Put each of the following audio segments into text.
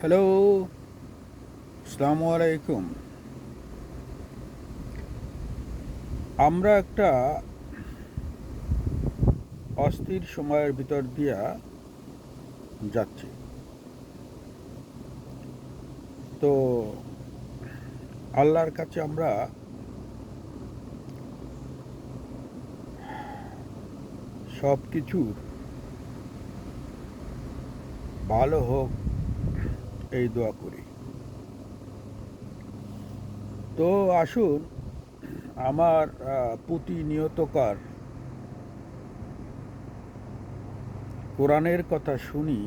Hello, আসসালামু আলাইকুম। আমরা একটা অস্থির সময়ের ভিতর দিয়া যাচ্ছি। তো আল্লাহর কাছে আমরা সব কিছুর ভালো হোক এই দোয়া করি। তো আসুন আমার প্রতিনিয়তকার কোরআনের কথা শুনি।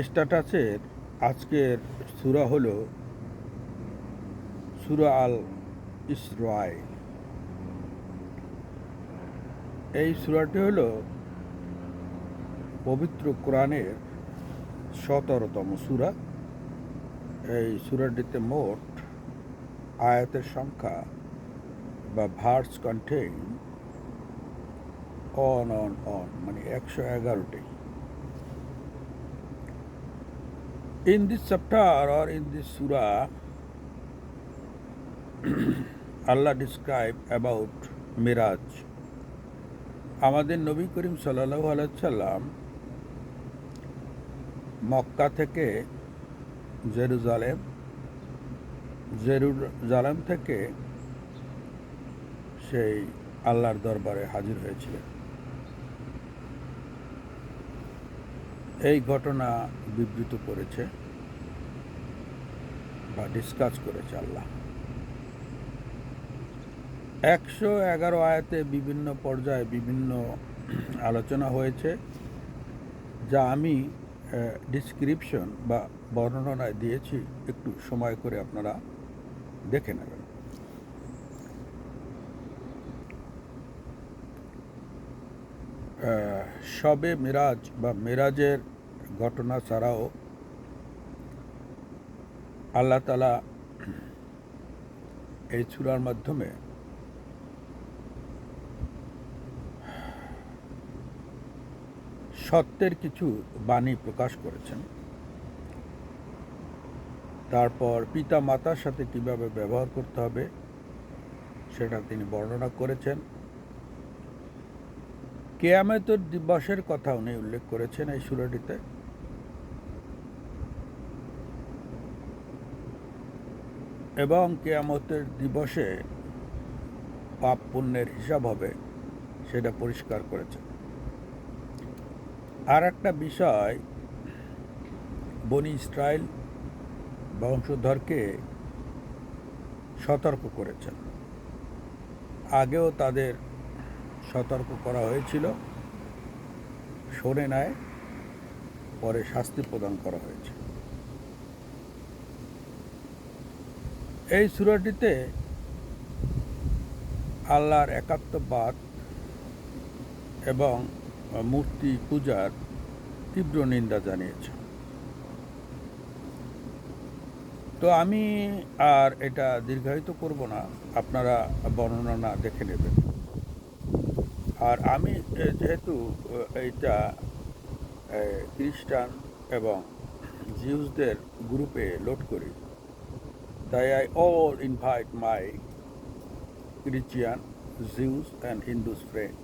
স্ট্যাটাসের আজকের সূরা হলো সূরা আল ইসরাঈল। এই সূরাটি হলো পবিত্র কোরআনের ১৭তম সূরা। এই সূরাটিতে মোট আয়াতের সংখ্যা বা ভার্স কন্টেইন অন মানে ১১১টি। In this chapter or in this surah, Allah describe about Miraj. আমাদের নবী করিম সাল্লাল্লাহু আলাইহি সাল্লাম মক্কা থেকে জেরুজালেম, জেরুজালেম থেকে সেই আল্লাহর দরবারে হাজির হয়েছিলেন। এই ঘটনা বিবৃত করেছে বা ডিসকাস করেছে আল্লাহ। ১১১ আয়াতে বিভিন্ন পর্যায়ে বিভিন্ন আলোচনা হয়েছে, যা আমি ডিসক্রিপশন বা বর্ণনায় দিয়েছি। একটু সময় করে আপনারা দেখে নেবেন। শবে মিরাজ বা মিরাজের ঘটনা ছাড়াও আল্লাহ তাআলা এই সূরার মাধ্যমে সত্যের কিছু বাণী প্রকাশ করেছেন। তারপর পিতা মাতার সাথে কিভাবে ব্যবহার করতে হবে সেটা তিনি বর্ণনা করেছেন। কিয়ামতের দিবসের কথা উনি উল্লেখ করেছেন এই সূরাটিতে। এবং কিয়ামতের দিবসে পাপ পুণ্যের হিসাব হবে সেটা পরিষ্কার করেছেন। আর একটা বিষয়, বনি ইসরাইল বংশধরকে সতর্ক করেছেন। আগেও তাদের সতর্ক করা হয়েছিল, শোনে নাই, পরে শাস্তি প্রদান করা হয়েছে। এই সূরাটিতে আল্লাহর একাত্মবাদ এবং মূর্তি পূজার তীব্র নিন্দা জানিয়েছে। তো আমি আর এটা দীর্ঘায়িত করব না, আপনারা বর্ণনা দেখে নেবেন। আর আমি যেহেতু এইটা খ্রিস্টান এবং জিউসদের গ্রুপে লোড করি, তাই I all invite my Christian, Jews and Hindus friend.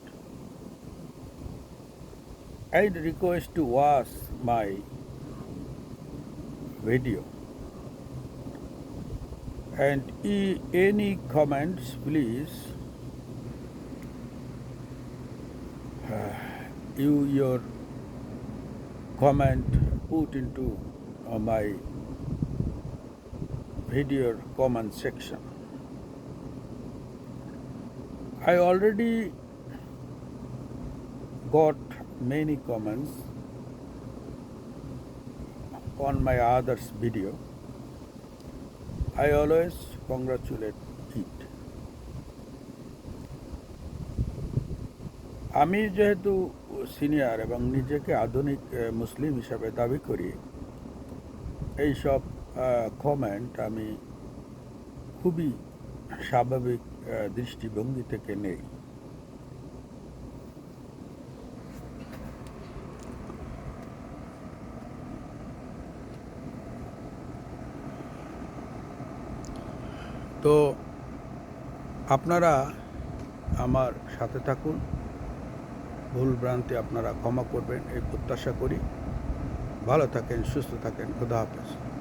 I request to watch my video and any comments please your comment put into my video comment section. I already got many comments on my others video. I always congratulate it. আমি যেহেতু senior এবং নিজেকে আধুনিক মুসলিম হিসাবে দাবি করি, এইসব comment আমি খুবই স্বাভাবিক দৃষ্টিভঙ্গি থেকে নেই। তো আপনারা আমার সাথে থাকুন, ভুল ভ্রান্তি আপনারা ক্ষমা করবেন এই প্রত্যাশা করি। ভালো থাকেন, সুস্থ থাকেন, খোদা হাফেজ।